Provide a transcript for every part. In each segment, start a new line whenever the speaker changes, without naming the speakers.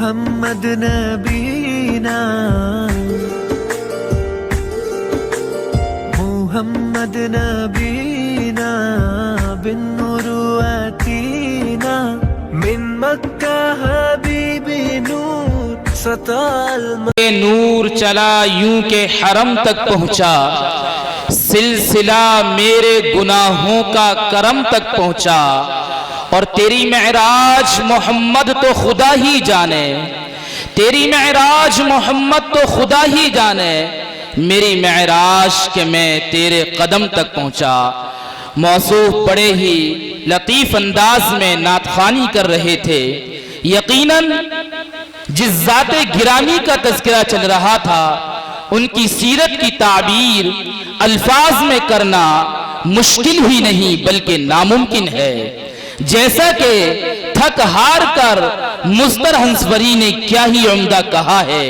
मुहम्मद नबीना, मुहम्मद नबीना बिन नूरुअतीना मिन मक्का हबीबी नूर सताल
नूर चला यूं के हरम तक पहुंचा, सिलसिला मेरे गुनाहों का करम तक पहुंचा। और तेरी मेराज मोहम्मद तो खुदा ही जाने, तेरी मेराज मोहम्मद तो खुदा ही जाने, मेरी मेराज के मैं तेरे कदम तक पहुंचा। मौसूफ बड़े ही लतीफ अंदाज में नातखानी कर रहे थे। यकीनन जिस ज़ाते गिरामी का तज़किरा चल रहा था, उनकी सीरत की ताबीर अल्फाज में करना मुश्किल ही नहीं बल्कि नामुमकिन है। जैसा कि थक हार कर मुस्तर हंसवरी ने क्या ही उम्दा कहा है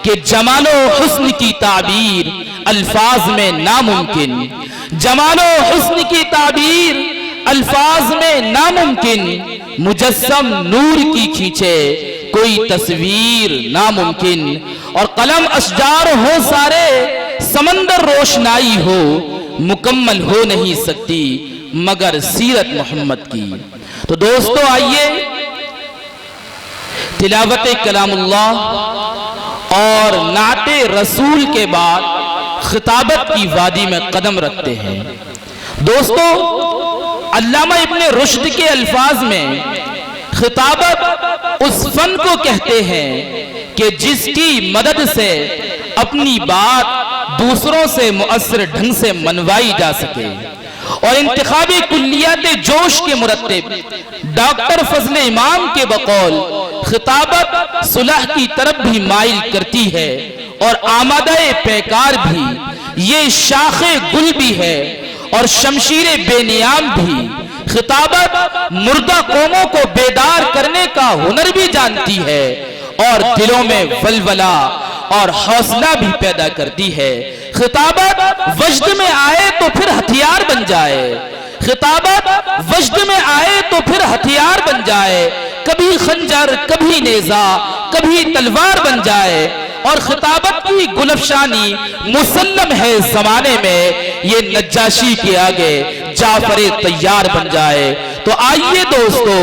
कि जमालो हुस्न की ताबीर अल्फाज में नामुमकिन, जमालो हुस्न की ताबीर अल्फाज में नामुमकिन, मुजस्सम नूर की खींचे कोई तस्वीर नामुमकिन। और कलम अशजार हो सारे समंदर रोशनाई हो, मुकम्मल हो नहीं सकती मगर सीरत मोहम्मद की। तो दोस्तों आइए तिलावत कलामुल्लाह और नाते रसूल के बाद खिताबत की वादी में कदम रखते हैं। दोस्तों अल्लामा इब्ने रुश्द के अल्फाज में खिताबत उस फन को कहते हैं कि जिसकी मदद से अपनी बात दूसरों से मुअस्सर ढंग से मनवाई जा सके। और इंतखाबी कुल्लियात जोश के मुरत्तिब डॉक्टर फजल इमाम के बकौल खिताबत सुलह की तरफ भी माइल करती है और आमादाए पैकार भी, ये शाखे गुल भी है और शमशीर बेनियाम भी। खिताबत मुर्दा कौमों को बेदार करने का हुनर भी जानती है और दिलों में वलवला और हौसला भी पैदा करती है। खिताबत वजद में आए तो फिर हथियार बन जाए, खिताबत वजद में आए तो फिर हथियार बन जाए, कभी खंजर कभी नेजा कभी तलवार बन जाए। और खिताबत की गुलफशानी मुसल्लम है जमाने में, ये नज्जाशी के आगे जाफरे तैयार बन जाए। तो आइए दोस्तों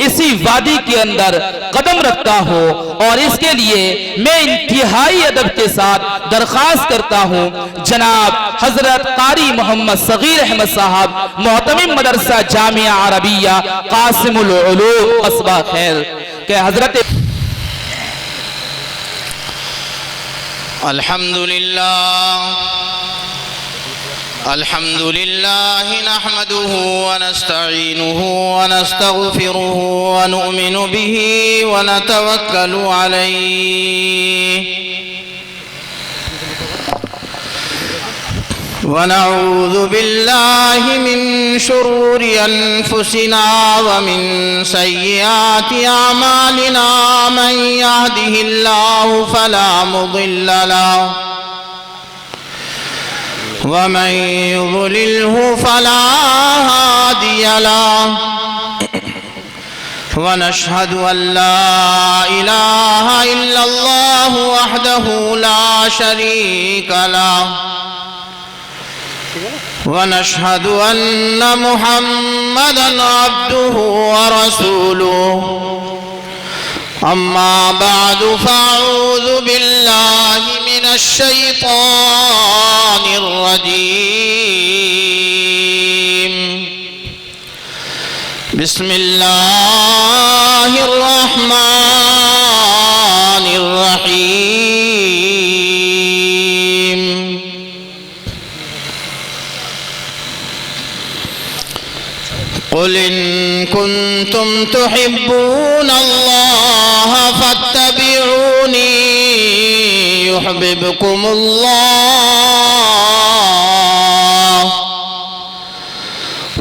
इसी वादी के अंदर कदम रखता हूं और इसके लिए मैं इंतहाई अदब के साथ दरख्वास्त करता हूं जनाब हजरत कारी मोहम्मद सगीर अहमद साहब, मोहतमिम मदरसा जामिया अरबिया कासिमुल उलूम कस्बा खैर के हजरत।
अल्हम्दुलिल्लाह नहमदुहु व नस्तईनुहु व नस्तगफिरुहु व नु'मिनु बिही व नतवक्कलु अलैहि व नऊज़ु बिल्लाहि मिन शुरूरि अनफुसिना व मिन सय्यिआति अमालिना मन यहदिहिल्लाहु फला मुदिल्ल लहु वमन युद्लिल्हु फला हादिय लहु वनशहदु अल्ला इलाहा इल्लल्लाहु वहदहु ला शरीक लहु वनशहदु अन्न मुहम्मदन अब्दुहु व रसूलुहु। अम्मा बादु फ़अऊज़ु बिल्लाहि मिनश शैतानिर रजीम। बिस्मिल्लाहिर रहमानिर रहीम। क़ुल इन कुन्तुम तुहिब्बूनल्लाह फत्तबिऊनी युहब्बिबकुमुल्लाह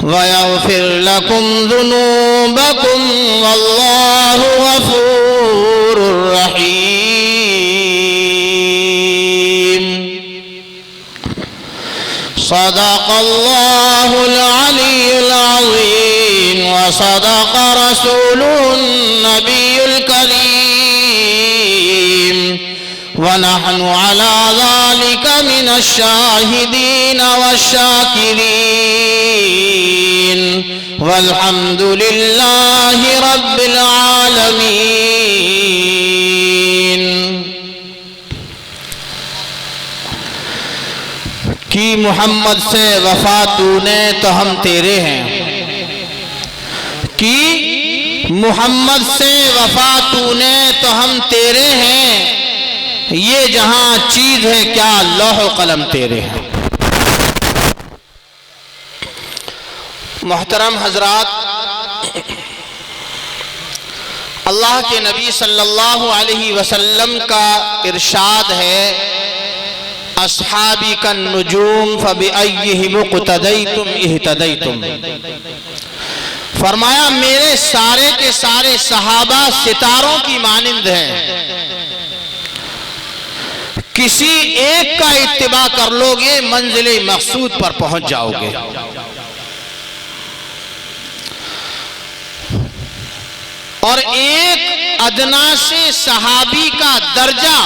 व यग़फिर लकुम ज़ुनूबकुम वल्लाहु गफ़ूरुर रहीम। सदक़ल्लाहुल अलीयुल अज़ीम व सदक़ रसूलुहुन नबियुल करीम। वनहनु अला ज़ालिका मिनश्शाहिदीन वश्शाकिरीन वल्हम्दुलिल्लाहि रब्बिल आलमीन। कि मोहम्मद से वफा तूने तो हम तेरे हैं, कि मोहम्मद से वफा तूने तो हम तेरे हैं, ये जहां चीज है क्या लौह कलम तेरे हैं। मोहतरम हजरात, अल्लाह के नबी सल्लल्लाहु अलैहि वसल्लम का इरशाद है, अस्हाबी कन नुजूम फबिअय्यिहिम इक़्तदैतुम इह्तदैतुम। फरमाया मेरे सारे के सारे सहाबा सितारों की मानिंद हैं, किसी एक का इत्तिबा कर लोगे मंजिल मकसूद पर पहुंच जाओगे। और एक अदना से सहाबी का दर्जा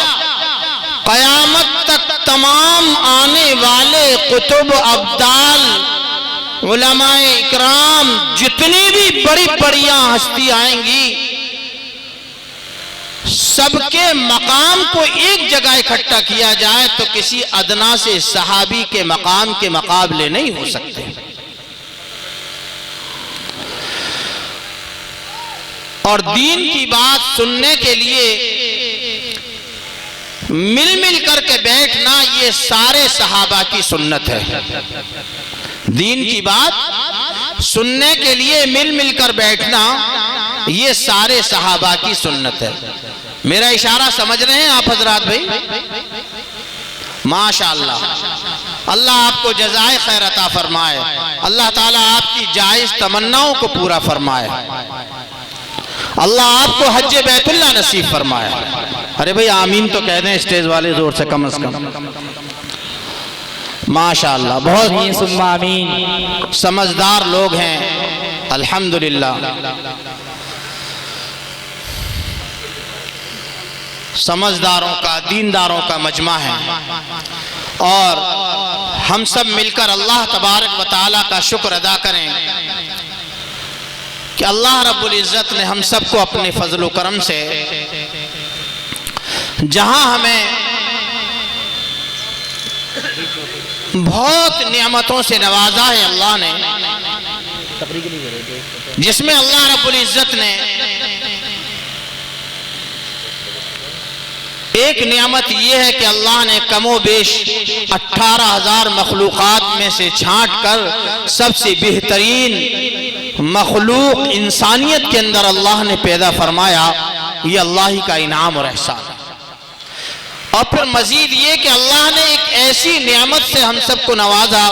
कयामत तक तमाम आने वाले कुतुब अब्दाल उलमाए इकराम जितनी भी बड़ी बड़ियां हस्ती आएंगी, सबके मकाम को एक जगह इकट्ठा किया जाए तो किसी अदना से सहाबी के मकाम के मुकाबले नहीं हो सकते। और दीन की बात सुनने के लिए मिल मिल करके बैठना ये सारे सहाबा की सुन्नत है। दीन की बात सुनने के लिए मिल मिल कर बैठना ये सारे सहाबा की सुन्नत है। मेरा इशारा समझ रहे हैं आप हजरात भाई? माशाअल्लाह, अल्लाह आपको जज़ाए खैर अता फरमाए, अल्लाह ताला आपकी जायज तमन्नाओं को पूरा फरमाए, अल्लाह आपको हज बैतुल्लाह नसीब फरमाए। अरे भाई आमीन तो कह दें स्टेज वाले जोर से कम से कम। माशाअल्लाह, बहुत आमीन, समझदार लोग हैं अल्हम्दुलिल्लाह। समझदारों का, दीनदारों का मजमा है। और हम सब मिलकर अल्लाह तबारक व तआला का शुक्र अदा करें कि अल्लाह रब्बुल इज़्ज़त ने हम सबको अपने फजल व करम से जहां हमें बहुत नियामतों से नवाजा है अल्लाह ने, जिसमें अल्लाह रब्बुल इज़्ज़त ने एक नियामत यह है कि अल्लाह ने कमो बेश 18,000 मखलूक़ात में से छांट कर सबसे बेहतरीन मखलूक इंसानियत के अंदर अल्लाह ने पैदा फरमाया। ये अल्लाह ही का इनाम और एहसान। और फिर मजीद ये कि अल्लाह ने एक ऐसी नियामत से हम सबको नवाजा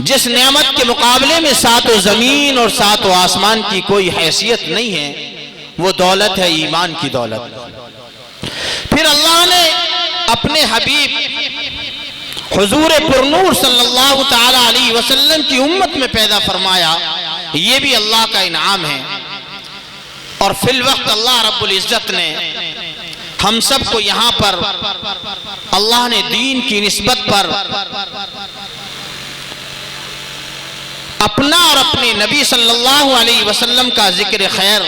जिस नियामत के मुकाबले में सातों जमीन और सातों आसमान की कोई हैसियत नहीं है। वो दौलत है ईमान की दौलत। फिर अल्लाह ने अपने हबीब हुजूर पुरनूर सल्लल्लाहु ताला अलैहि वसल्लम की उम्मत में पैदा फरमाया। ये भी अल्लाह का इनाम है। और फिल वक्त अल्लाह रब्बुल इज़्ज़त ने हम सबको यहाँ पर अल्लाह ने दीन की निस्बत पर अपना और अपने नबी सल्लल्लाहु अलैहि वसल्लम का जिक्र खैर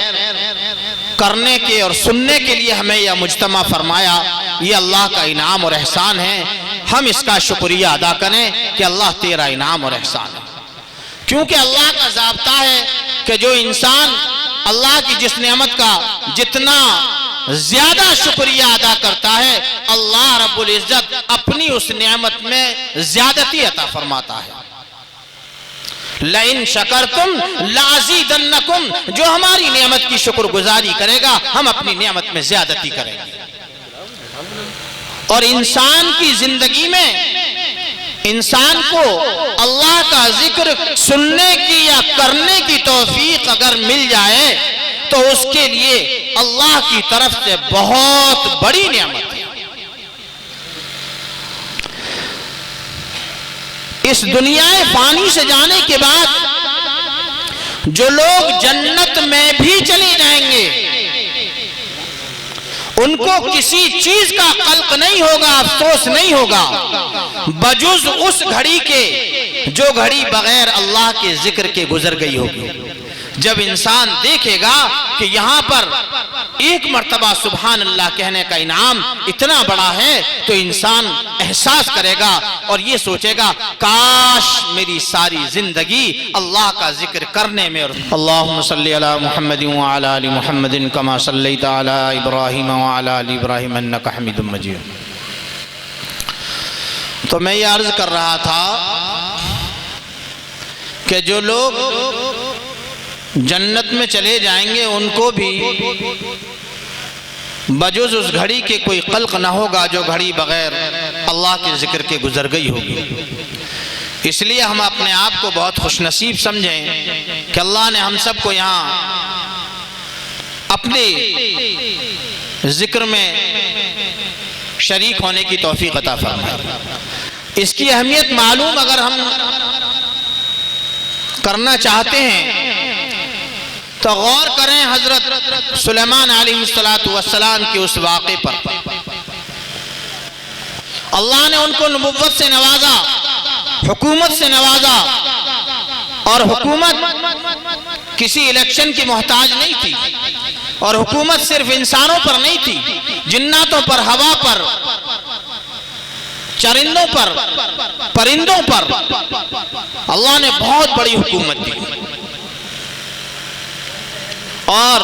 करने के और सुनने के लिए हमें यह मुज्तमा फरमाया। ये अल्लाह का इनाम और एहसान है। हम इसका शुक्रिया अदा करें कि अल्लाह तेरा इनाम और एहसान है। क्योंकि अल्लाह का ज़ाब्ता है कि जो इंसान अल्लाह की जिस नेमत का जितना ज्यादा शुक्रिया अदा करता है, अल्लाह रब्बुल इज़्ज़त अपनी उस नेमत में ज्यादती अता फरमाता है। लइन शकरतुम लाज़ीदन्नकुम, जो हमारी नेमत की शुक्रगुजारी करेगा हम अपनी नेमत में ज्यादती करेंगे। और इंसान की जिंदगी में इंसान को अल्लाह का जिक्र सुनने की या करने की तौफीक अगर मिल जाए तो उसके लिए अल्लाह की तरफ से बहुत बड़ी नेमत है। इस दुनिया फानी से जाने के बाद जो लोग जन्नत में भी चले जाएंगे उनको किसी चीज का कल्क नहीं होगा, अफसोस नहीं होगा, बजुज उस घड़ी के जो घड़ी बगैर अल्लाह के जिक्र के गुजर गई होगी। जब इंसान देखेगा कि यहाँ पर एक मर्तबा सुभान अल्लाह कहने का इनाम इतना बड़ा है, तो इंसान एहसास करेगा और ये सोचेगा काश मेरी सारी जिंदगी अल्लाह का जिक्र करने में। अल्लाहुम्मा सल्ली अला मुहम्मदिन व अला आलि मुहम्मदिन कमा सल्लैता अला इब्राहीम व अला आलि इब्राहीम इन्नका हमीदुम मजीद। तो मैं ये अर्ज कर रहा था कि जो लोग जन्नत में चले जाएंगे उनको भी बजुज उस घड़ी के कोई कल्क ना होगा जो घड़ी बगैर अल्लाह के जिक्र के गुजर गई होगी। इसलिए हम अपने आप को बहुत खुशनसीब समझें कि अल्लाह ने हम सबको यहाँ अपने जिक्र में शरीक होने की तौफीक अता फरमाए। इसकी अहमियत मालूम अगर हम करना चाहते हैं तो गौर करें हजरत सुलेमान अलैहिस्सलातु वस्सलाम के उस वाक़े पर। अल्लाह ने उनको नबुव्वत से नवाजा, हुकूमत से नवाजा, और हुकूमत किसी इलेक्शन की मोहताज नहीं थी, और हुकूमत सिर्फ इंसानों पर नहीं थी, जिन्नातों पर, हवा पर, चरिंदों पर, परिंदों पर अल्लाह ने बहुत बड़ी हुकूमत दी। और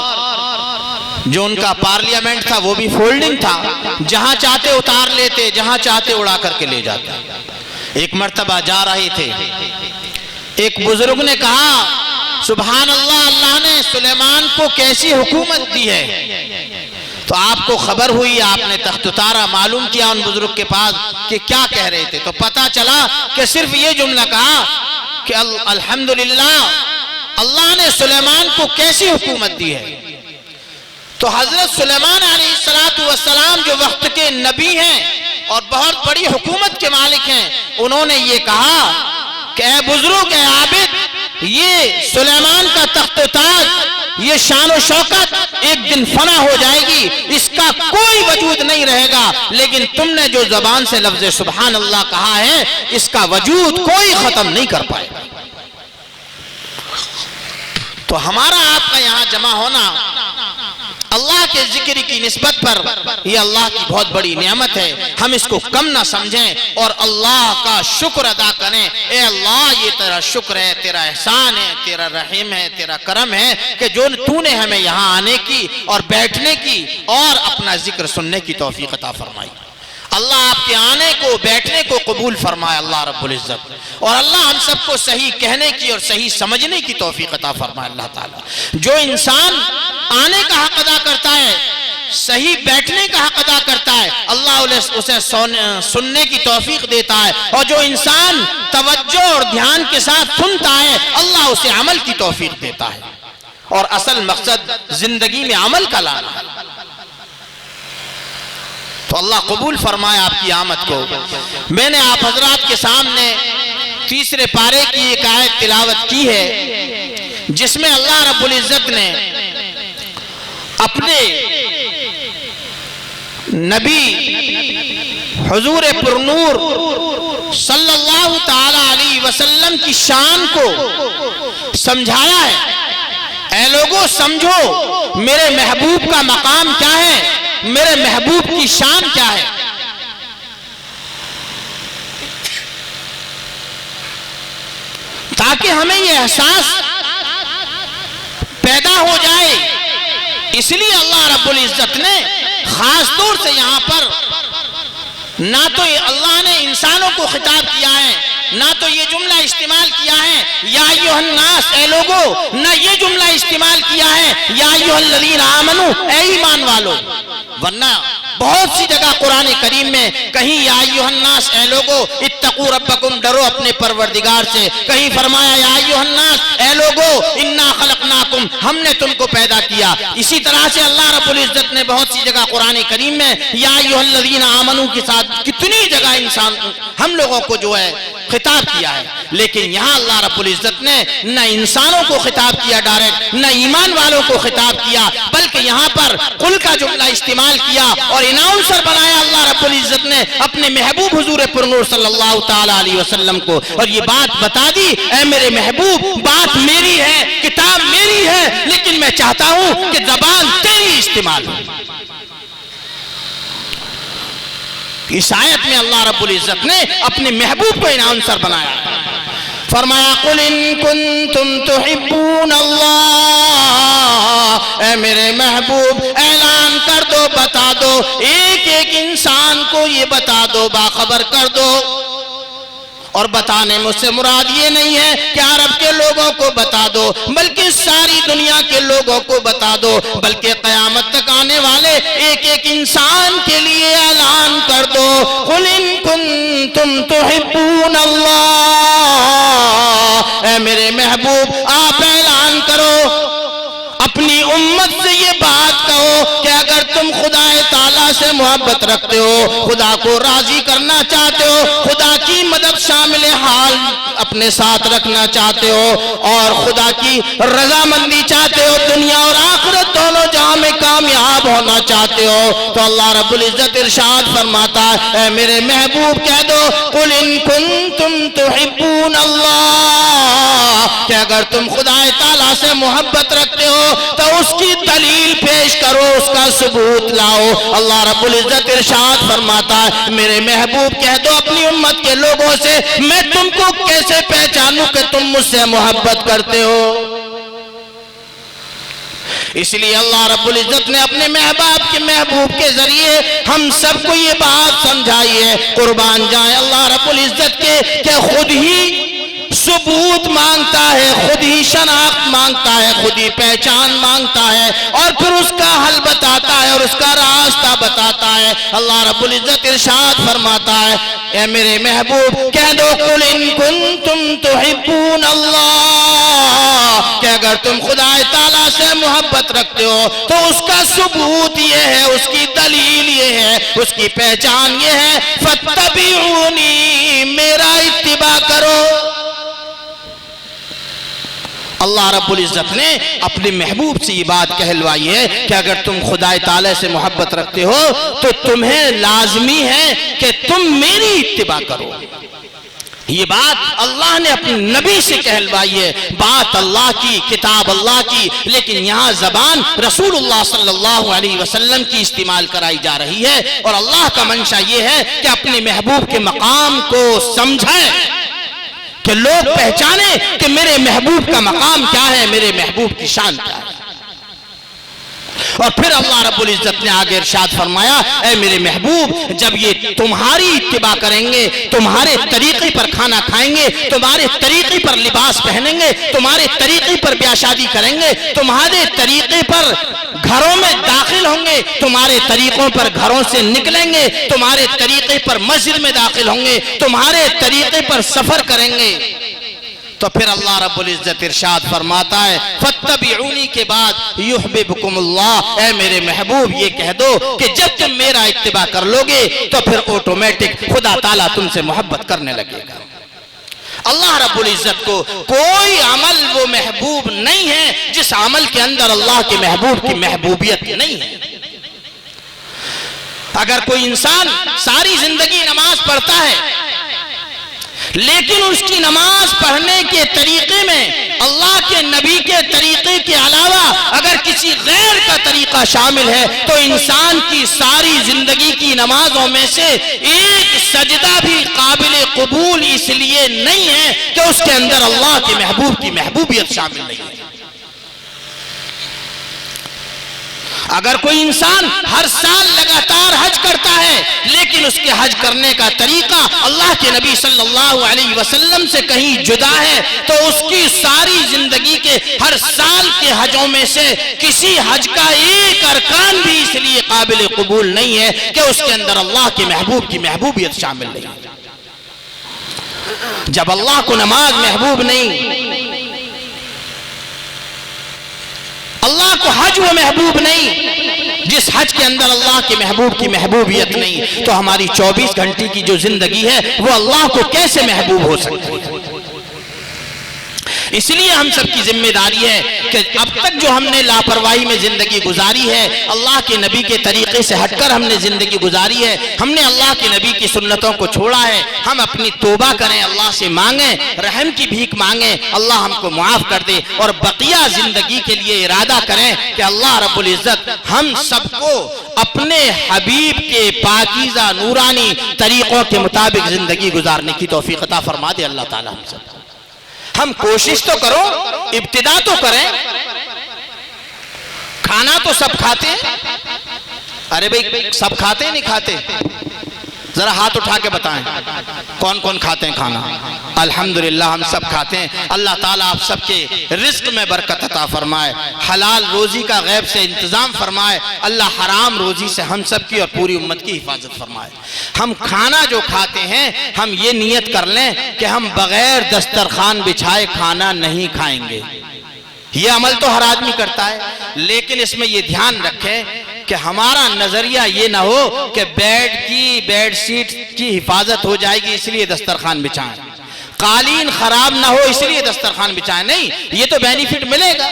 जो उनका पार्लियामेंट था वो भी फोल्डिंग था, जहां चाहते उतार लेते, जहां चाहते उड़ा करके ले जाते। एक मर्तबा जा रहे थे, एक बुजुर्ग ने कहा सुभान अल्लाह, अल्लाह ने सुलेमान को कैसी हुकूमत दी है। तो आपको खबर हुई, आपने तख्त उतारा, मालूम किया उन बुजुर्ग के पास कि क्या कह रहे थे, तो पता चला कि सिर्फ ये जुमला कहा कि अल्हम्दुलिल्लाह अल्लाह ने सुलेमान को कैसी हुकूमत दी है। तो हजरत सुलेमान अलैहिस्सलातु वस्सलाम जो वक्त के नबी हैं और बहुत बड़ी हुकूमत के मालिक हैं, उन्होंने ये कहा कि ऐ बुजुर्ग, ऐ आबिद, ये सुलेमान का तख्त ताज, ये शान और शौकत एक दिन फना हो जाएगी, इसका कोई वजूद नहीं रहेगा, लेकिन तुमने जो जबान से लफ्ज़ सुभान अल्लाह कहा है, इसका वजूद कोई खत्म नहीं कर पाएगा। तो हमारा आपका यहाँ जमा होना अल्लाह के जिक्र की निस्बत पर यह अल्लाह की बहुत बड़ी नेमत है। हम इसको कम ना समझें और अल्लाह का शुक्र अदा करें। ए अल्लाह, ये तेरा शुक्र है, तेरा एहसान है, तेरा रहम है, तेरा करम है कि जो तूने हमें यहाँ आने की और बैठने की और अपना जिक्र सुनने की तौफीक अता फरमाई। अल्लाह आपके आने को, बैठने को कबूल फरमाए अल्लाह रब्बुल इज्जत, और अल्लाह हम सबको सही कहने की और सही समझने की तौफीक अता फरमाए अल्लाह ताला। जो इंसान आने का हक अदा करता है, सही बैठने का हक अदा करता है, अल्लाह उसे सुनने की तौफीक देता है, और जो इंसान तवज्जो और ध्यान के साथ सुनता है, अल्लाह उसे अमल की तौफीक देता है। और असल मकसद जिंदगी में अमल का लाना है। तो अल्लाह कबूल फरमाए आपकी आमद को। मैंने आप हजरात के सामने तीसरे पारे की एक आयत तिलावत की है, जिसमें अल्लाह रब्बुल इज्जत ने अपने नबी हुजूर पुरनूर सल्लल्लाहु ताला अलैहि वसल्लम की शान को समझाया है। ऐ लोगों, समझो मेरे महबूब का मकाम क्या है, मेरे महबूब की शान क्या है। ताकि हमें यह एहसास पैदा हो जाए। इसलिए अल्लाह रब्बुल इज्जत ने खास तौर से यहां पर ना तो अल्लाह ने इंसानों को खिताब किया है, ना तो ये जुमला इस्तेमाल किया है या अय्युहन्नास, ऐ लोगो, ना ये जुमला इस्तेमाल किया है या अय्युहल्लज़ीना आमनू, ऐ ईमान वालों। वरना बहुत सी जगह कुरान करीम में कहीं या अय्युहन्नास, ऐ लोगो, इत्तकू रब्बकुम, डरो अपने परवरदिगार से, कहीं फरमाया या अय्युहन्नास, ऐ लोगो, इन्ना खलकनाकुम, हमने तुमको पैदा किया। इसी तरह से अल्लाह रब्बुल इज्जत ने बहुत सी जगह कुरान करीम में या अय्युहल्लज़ीना आमनू के साथ कितनी जगह इंसान हम लोगों को जो है खिताब किया है। लेकिन यहाँ अल्लाह रब्बुल इज्जत ने न इंसानों को खिताब किया डायरेक्ट, न ईमान वालों को खिताब किया, बल्कि यहाँ पर कुल का जुमला इस्तेमाल किया और अनाउंसर बनाया अल्लाह रब्बुल इज्जत ने अपने महबूब हुजूर पुरनूर सल्लल्लाहु ताला अलैहि वसल्लम को, और ये बात बता दी, ऐ मेरे महबूब, बात मेरी है, किताब मेरी है, लेकिन मैं चाहता हूं कि ज़बान तेरी इस्तेमाल हो। इस आयत में अल्लाह रब्बुल इज्जत ने अपने महबूब को अनाउंसर बनाया। फरमाया कुल इन कुंतुम तुहिब्बून अल्लाह, ऐ मेरे महबूब ऐलान कर दो, बता दो, एक एक इंसान को ये बता दो, बाखबर कर दो। और बताने मुझसे मुराद ये नहीं है कि अरब के लोगों को बता दो, बल्कि सारी दुनिया के लोगों को बता दो, बल्कि क़यामत तक आने वाले एक एक इंसान के लिए ऐलान कर दो, कुल इन कुंतुम तुहिब्बून अल्लाह, ऐ मेरे महबूब आप ऐलान करो, अपनी उम्मत से ये बात कहो कि अगर तुम खुदा ताला से मोहब्बत रखते हो, खुदा को राजी करना चाहते हो, खुदा की मदद शामिल हाल अपने साथ रखना चाहते हो और खुदा की रजामंदी चाहते हो, दुनिया और आखिरत दोनों जहां में कामयाब होना चाहते हो, तो अल्लाह रब्बुल इज्जत इरशाद फरमाता है, ऐ मेरे महबूब कह दो कुल इन कुंतुम तुहिब्बून अल्लाह, कि अगर तुम खुदा ताला से मोहब्बत रखते हो तो उसकी दलील पेश करो, उसका सबूत लाओ। अल्लाह रब्बुल इज्जत इरशाद फरमाता है, मेरे महबूब कह दो अपनी उम्मत के लोगों से, मैं तुमको कैसे पहचानूं कि तुम मुझसे मोहब्बत करते हो। इसलिए अल्लाह रब्बुल इज्जत ने अपने महबूब के जरिए हम सबको ये बात समझाई है। कुर्बान जाए अल्लाह रब्बुल इज्जत के कि खुद ही सबूत मांगता है, खुद ही शनाख्त मांगता है, खुद ही पहचान मांगता है और फिर उसका हल बताता है और उसका रास्ता बताता है। अल्लाह रब्बुल इज्जत इरशाद फरमाता है, ऐ मेरे महबूब कह दो कुल इन कुंतुम तुहिब्बून अल्लाह, कि अगर तुम खुदा ताला से मोहब्बत रखते हो तो उसका सबूत ये है, उसकी दलील ये है, उसकी पहचान ये है, फत्तबिऊनी, मेरा इत्तिबा करो। अल्लाह रब्बुल इज्जत ने अपने महबूब से ये बात कहलवाई है कि अगर तुम खुदा ताला से मोहब्बत रखते हो तो तुम्हें लाजमी है कि तुम मेरी इत्तिबा करो। ये बात अल्लाह ने अपने नबी से कहलवाई है, बात अल्लाह की, किताब अल्लाह की, लेकिन यहाँ जबान रसूलुल्लाह सल्लल्लाहु अलैहि वसल्लम की इस्तेमाल कराई जा रही है। और अल्लाह का मंशा ये है कि अपने महबूब के मकाम को समझे, कि लोग पहचाने कि मेरे महबूब का मकाम क्या है, मेरे महबूब की शान क्या है। और फिर अल्लाह रब्बुल इज्जत ने आगे इरशाद फरमाया, ऐ मेरे महबूब जब ये तुम्हारी इत्तिबा करेंगे, तुम्हारे तरीके पर खाना खाएंगे, तुम्हारे तरीके पर लिबास पहनेंगे, तुम्हारे तरीके पर ब्याह शादी करेंगे, तुम्हारे तरीके पर घरों में दाखिल होंगे, तुम्हारे तरीकों पर घरों से निकलेंगे, तुम्हारे तरीके पर मस्जिद में दाखिल होंगे, तुम्हारे तरीके पर सफर करेंगे, तो फिर अल्लाह रब्बुल इज्जत इरशाद फरमाता है, फत्तबिऊनी के बाद युहब्बुकुमुल्लाह, ऐ मेरे महबूब ये कह दो कि जब तुम मेरा इत्तिबा कर लोगे तो फिर ऑटोमेटिक खुदा ताला तुमसे मोहब्बत करने लगेगा। अल्लाह रब्बुल इज्जत को कोई अमल वो महबूब नहीं है जिस अमल के अंदर अल्लाह के महबूब की महबूबियत नहीं है। अगर कोई इंसान सारी जिंदगी नमाज पढ़ता है लेकिन उसकी नमाज पढ़ने के तरीके में अल्लाह के नबी के तरीके के अलावा अगर किसी गैर का तरीका शामिल है तो इंसान की सारी जिंदगी की नमाजों में से एक सजदा भी काबिल कबूल इसलिए नहीं है कि उसके अंदर अल्लाह के महबूब की महबूबियत शामिल नहीं है। अगर कोई इंसान हर साल लगातार हज करता है लेकिन उसके हज करने का तरीका अल्लाह के नबी सल्लल्लाहु अलैहि वसल्लम से कहीं जुदा है तो उसकी सारी जिंदगी के हर साल के हजों में से किसी हज का एक अरकान भी इसलिए काबिल कबूल नहीं है कि उसके अंदर अल्लाह के महबूब की महबूबियत शामिल नहीं है। जब अल्लाह को नमाज महबूब नहीं अल्लाह को हज वो महबूब नहीं जिस हज के अंदर अल्लाह के महबूब की महबूबियत नहीं, तो हमारी 24 घंटे की जो जिंदगी है वो अल्लाह को कैसे महबूब हो सकती है। इसलिए हम सब की जिम्मेदारी है कि अब तक जो हमने लापरवाही में जिंदगी गुजारी है, अल्लाह के नबी के तरीके से हटकर हमने जिंदगी गुजारी है, हमने अल्लाह के नबी की सुन्नतों को छोड़ा है, हम अपनी तौबा करें, अल्लाह से मांगे, रहम की भीख मांगे, अल्लाह हमको मुआफ कर दे और बकिया जिंदगी के लिए इरादा करें कि अल्लाह रब्बुल इज्जत हम सबको अपने हबीब के पाकीज़ा नूरानी तरीकों के मुताबिक जिंदगी गुजारने की तौफीक अता फरमा दे अल्लाह ताला हम सब। हम कोशिश तो करो, इब्तिदा तो करें। खाना तो सब खाते हैं, अरे भाई सब खाते हैं नहीं खाते? जरा हाथ उठा के बताएं कौन कौन खाते हैं खाना। अल्हम्दुलिल्लाह हम सब खाते हैं। अल्लाह ताला आप सबके रिज्क में बरकत अता फरमाए, हलाल रोजी का गैब से इंतजाम फरमाए, अल्लाह हराम रोजी से हम सब की और पूरी उम्मत की हिफाजत फरमाए। हम खाना जो खाते हैं हम ये नियत कर लें कि हम बगैर दस्तरखान बिछाए खाना नहीं खाएंगे। ये अमल तो हर आदमी करता है, लेकिन इसमें ये ध्यान रखें कि हमारा नजरिया ये ना हो कि बेड शीट की हिफाजत हो जाएगी इसलिए दस्तरखान बिछाएं, कालीन खराब ना हो इसलिए दस्तरखान बिछाएं। नहीं, ये तो बेनिफिट मिलेगा।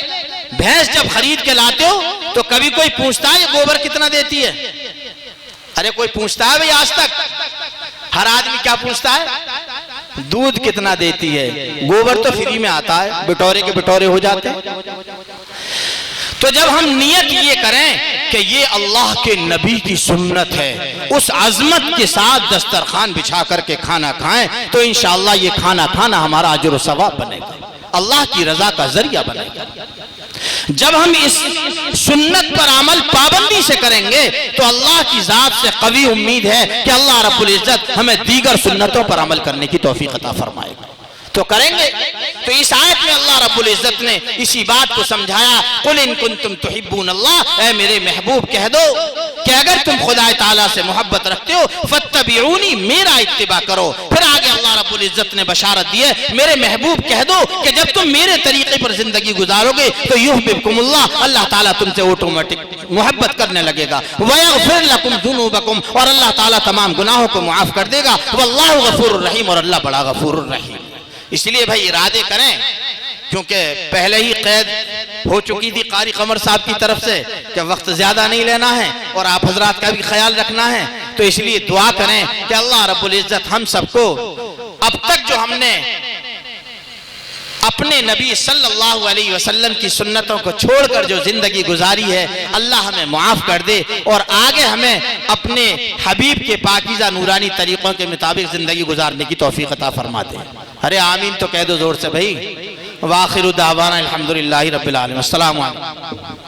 भैंस जब खरीद के लाते हो तो कभी कोई पूछता है गोबर कितना देती है? अरे कोई पूछता है भाई आज तक? हर आदमी क्या पूछता है? दूध कितना देती है। गोबर तो फ्री में आता है, बिटोरे के बिटोरे हो जाते हैं। तो जब हम नियत ये करें कि ये अल्लाह के नबी की सुन्नत है, उस अजमत के साथ दस्तरखान बिछा करके खाना खाएं, तो इंशाअल्लाह ये खाना खाना हमारा अजर व सवाब बनेगा, अल्लाह की रजा का जरिया बनेगा। जब हम इस सुन्नत पर अमल पाबंदी से करेंगे तो अल्लाह की जात से कवी उम्मीद है कि अल्लाह रब्बुल इज्जत हमें दीगर सुन्नतों पर अमल करने की तौफीक अता फरमाएगा। तो करेंगे। तो इस आयत में अल्लाह रब्बुल इज्जत ने इसी बात को समझाया, कुल इन कुंतुम तुहिब्बून अल्लाह, ऐ मेरे महबूब कह दो कि अगर तुम खुदा ताला से मोहब्बत रखते हो फत्तबिऊनी, मेरा इत्तिबा करो। फिर आगे अल्लाह रब्बुल इज्जत ने बशारत दी है, मेरे महबूब कह दो कि जब तुम मेरे तरीके पर जिंदगी गुजारोगे तो युहिब्बुकुमुल्लाह, अल्लाह ताला तुमसे ऑटोमेटिक मोहब्बत करने लगेगा। वयगफिर लकुम जुनूबकुम, और अल्लाह ताला तमाम गुनाहों को मुआफ कर देगा। वल्लाहु गफूरुर रहीम, और अल्लाह बड़ा गफूरुर रहीम। इसलिए भाई इरादे करें, क्योंकि पहले ही कैद हो चुकी थी कारी कमर साहब की तरफ से कि वक्त ज्यादा नहीं लेना है और आप हजरात का भी ख्याल रखना है। तो इसलिए दुआ करें कि अल्लाह रब्बुल इज्जत हम सबको अब तक जो हमने अपने नबी सल्लल्लाहु अलैहि वसल्लम की सुन्नतों को छोड़कर जो जिंदगी गुजारी है, अल्लाह हमें माफ कर दे और आगे हमें अपने हबीब के पाकीज़ा नूरानी तरीकों के मुताबिक जिंदगी गुजारने की तौफीक अता फरमा दे। अरे आमीन तो कह दो जोर से भाई। वाखिरु दावाना अल्हम्दुलिल्लाहि रब्बिल आलमीन। अस्सलामु अलैकुम।